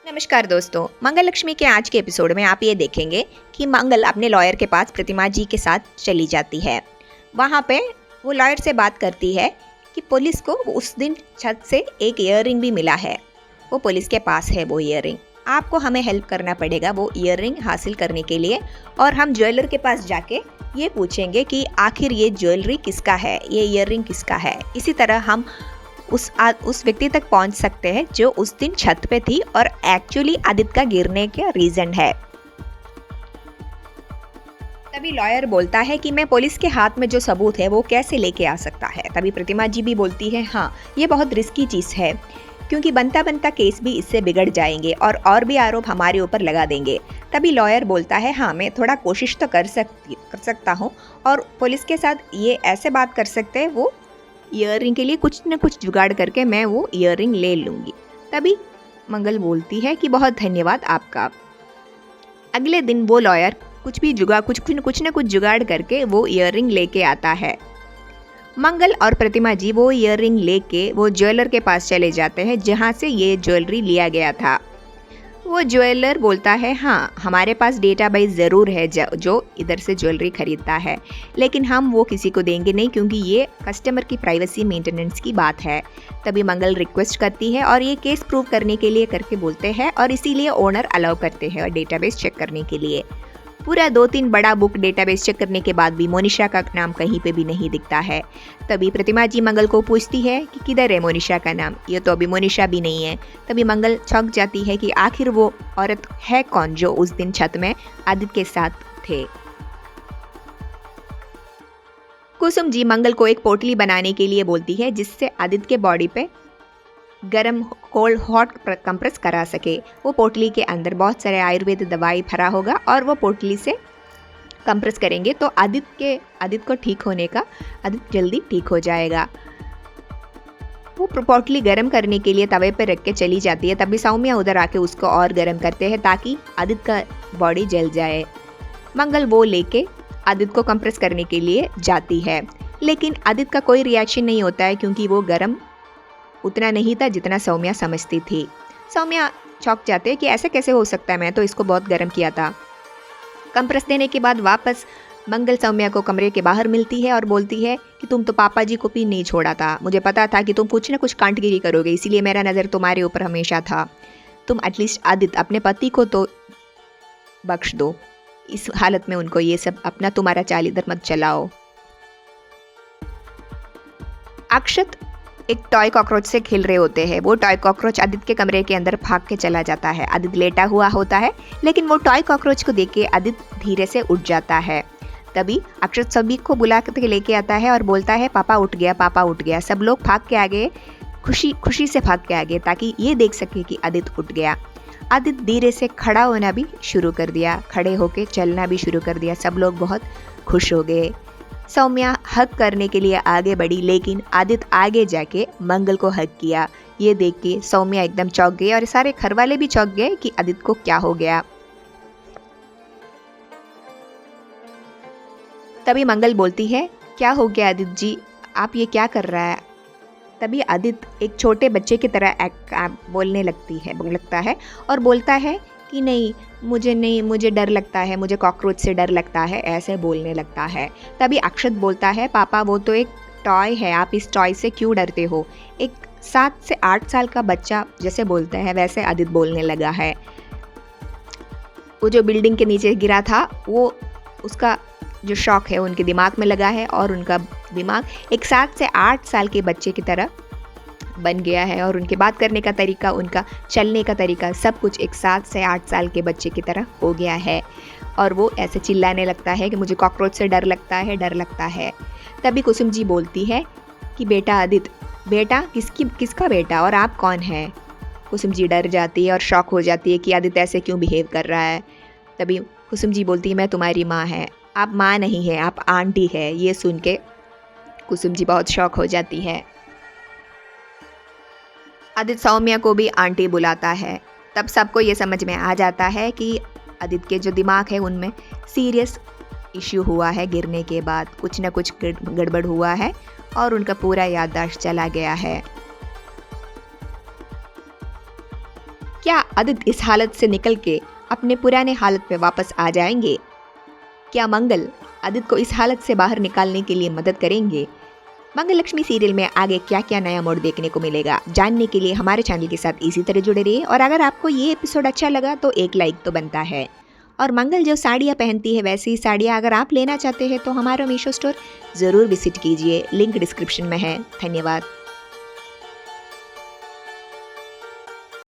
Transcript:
नमस्कार दोस्तों, मंगल लक्ष्मी के आज के एपिसोड में आप ये देखेंगे कि मंगल अपने लॉयर के पास प्रतिमा जी के साथ चली जाती है। वहाँ पे वो लॉयर से बात करती है कि पुलिस को उस दिन छत से एक ईयररिंग भी मिला है। वो पुलिस के पास है वो ईयररिंग। आपको हमें हेल्प करना पड़ेगा वो ईयररिंग हासिल करने के लिए, और हम ज्वेलर के पास जाके ये पूछेंगे कि आखिर ये ज्वेलरी किसका है, ये ईयररिंग किसका है। इसी तरह हम उस व्यक्ति तक पहुंच सकते हैं जो उस दिन छत पे थी और एक्चुअली आदित्य का गिरने का रीज़न है। तभी लॉयर बोलता है कि मैं पुलिस के हाथ में जो सबूत है वो कैसे लेके आ सकता है। तभी प्रतिमा जी भी बोलती है, हाँ ये बहुत रिस्की चीज़ है, क्योंकि बनता बनता केस भी इससे बिगड़ जाएंगे और भी आरोप हमारे ऊपर लगा देंगे। तभी लॉयर बोलता है, हाँ मैं थोड़ा कोशिश तो कर सकता हूँ, और पुलिस के साथ ये ऐसे बात कर सकते हैं, वो ईयररिंग के लिए कुछ न कुछ जुगाड़ करके मैं वो ईयररिंग ले लूँगी। तभी मंगल बोलती है कि बहुत धन्यवाद आपका। अगले दिन वो लॉयर कुछ न कुछ जुगाड़ करके वो ईयररिंग लेके आता है। मंगल और प्रतिमा जी वो ईयररिंग लेके वो ज्वेलर के पास चले जाते हैं जहाँ से ये ज्वेलरी लिया गया था। वो ज्वेलर बोलता है, हाँ हमारे पास डेटाबेस ज़रूर है जो इधर से ज्वेलरी खरीदता है, लेकिन हम वो किसी को देंगे नहीं क्योंकि ये कस्टमर की प्राइवेसी मेंटेनेंस की बात है। तभी मंगल रिक्वेस्ट करती है और ये केस प्रूव करने के लिए करके बोलते हैं, और इसीलिए ओनर अलाउ करते हैं डेटाबेस चेक करने के लिए। पूरा 2-3 बड़ा बुक डेटाबेस चेक करने के बाद भी मोनिशा का नाम कहीं पे भी नहीं दिखता है। तभी प्रतिमा जी मंगल को पूछती है कि किधर है मोनिशा का नाम, ये तो अभी मोनिशा भी नहीं है। तभी मंगल चौंक जाती है कि आखिर वो औरत है कौन जो उस दिन छत में आदित्य के साथ थे। कुसुम जी मंगल को एक पोटली बनाने के लिए बोलती है जिससे आदित्य के बॉडी पे गरम कोल्ड हॉट कंप्रेस करा सके। वो पोटली के अंदर बहुत सारे आयुर्वेद दवाई भरा होगा और वो पोटली से कंप्रेस करेंगे तो आदित्य को ठीक होने का, आदित्य जल्दी ठीक हो जाएगा। वो पोटली गर्म करने के लिए तवे पर रख के चली जाती है। तभी सौम्या उधर आके उसको और गर्म करते हैं ताकि आदित्य का बॉडी जल जाए। मंगल वो लेके आदित्य को कंप्रेस करने के लिए जाती है, लेकिन आदित्य का कोई रिएक्शन नहीं होता है क्योंकि वो गर्म उतना नहीं था जितना सौम्या समझती थी। सौम्या चौंक जाते हैं कि ऐसे कैसे हो सकता है, मैं तो इसको बहुत गर्म किया था। कंप्रेस देने के बाद वापस मंगल सौम्या को कमरे के बाहर मिलती है और बोलती है कि तुम तो पापा जी को भी नहीं छोड़ा था, मुझे पता था कि तुम कुछ न कुछ कांटगिरी करोगे, इसीलिए मेरा नज़र तुम्हारे ऊपर हमेशा था। तुम एटलीस्ट आदित्य अपने पति को तो बख्श दो, इस हालत में उनको ये सब अपना तुम्हारा चाल इधर मत चलाओ। अक्षत एक टॉय कॉकरोच से खेल रहे होते हैं। वो टॉय कॉकरोच आदित्य के कमरे के अंदर भाग के चला जाता है। आदित्य लेटा हुआ होता है, लेकिन वो टॉय कॉकरोच को देख के आदित्य धीरे से उठ जाता है। तभी अक्षत सभी को बुला के लेके आता है और बोलता है, पापा उठ गया, पापा उठ गया। सब लोग भाग के आ गए, खुशी से भाग के आ गए ताकि ये देख सके कि आदित्य उठ गया। आदित्य धीरे से खड़ा होना भी शुरू कर दिया, खड़े होके चलना भी शुरू कर दिया। सब लोग बहुत खुश हो गए। सौम्या हग करने के लिए आगे बढ़ी, लेकिन आदित्य आगे जाके मंगल को हग किया। ये देख के सौम्या एकदम चौंक गई और सारे घर वाले भी चौंक गए कि आदित्य को क्या हो गया। तभी मंगल बोलती है, क्या हो गया आदित्य जी, आप ये क्या कर रहा है। तभी आदित्य एक छोटे बच्चे की तरह बोलने लगता है और बोलता है कि नहीं मुझे डर लगता है, मुझे कॉकरोच से डर लगता है, ऐसे बोलने लगता है। तभी अक्षत बोलता है, पापा वो तो एक टॉय है, आप इस टॉय से क्यों डरते हो। एक 7 से 8 साल का बच्चा जैसे बोलता है वैसे आदित्य बोलने लगा है। वो जो बिल्डिंग के नीचे गिरा था, वो उसका जो शौक है उनके दिमाग में लगा है और उनका दिमाग एक 7 से 8 साल के बच्चे की तरह बन गया है, और उनके बात करने का तरीका, उनका चलने का तरीका, सब कुछ एक 7 से 8 साल के बच्चे की तरह हो गया है। और वो ऐसे चिल्लाने लगता है कि मुझे कॉकरोच से डर लगता है। तभी कुसुम जी बोलती है कि बेटा आदित्य, बेटा किसका बेटा, और आप कौन हैं। कुसुम जी डर जाती है और शॉक हो जाती है कि आदित्य ऐसे क्यों बिहेव कर रहा है। तभी कुसुम जी बोलती है, मैं तुम्हारी माँ है। आप माँ नहीं है, आप आंटी है। ये सुन के कुसुम जी बहुत शॉक हो जाती है। आदित्य सौम्या को भी आंटी बुलाता है। तब सबको ये समझ में आ जाता है कि आदित्य के जो दिमाग है उनमें सीरियस इश्यू हुआ है, गिरने के बाद कुछ न कुछ गड़बड़ हुआ है और उनका पूरा याददाश्त चला गया है। क्या आदित्य इस हालत से निकल के अपने पुराने हालत में वापस आ जाएंगे? क्या मंगल आदित्य को इस हालत से बाहर निकालने के लिए मदद करेंगे? मंगल लक्ष्मी सीरियल में आगे क्या क्या नया मोड़ देखने को मिलेगा, जानने के लिए हमारे चैनल के साथ इसी तरह जुड़े रहिए। और अगर आपको ये एपिसोड अच्छा लगा तो एक लाइक तो बनता है। और मंगल जो साड़ियाँ पहनती है वैसी ही साड़ियाँ अगर आप लेना चाहते हैं तो हमारा मीशो स्टोर ज़रूर विजिट कीजिए, लिंक डिस्क्रिप्शन में है। धन्यवाद।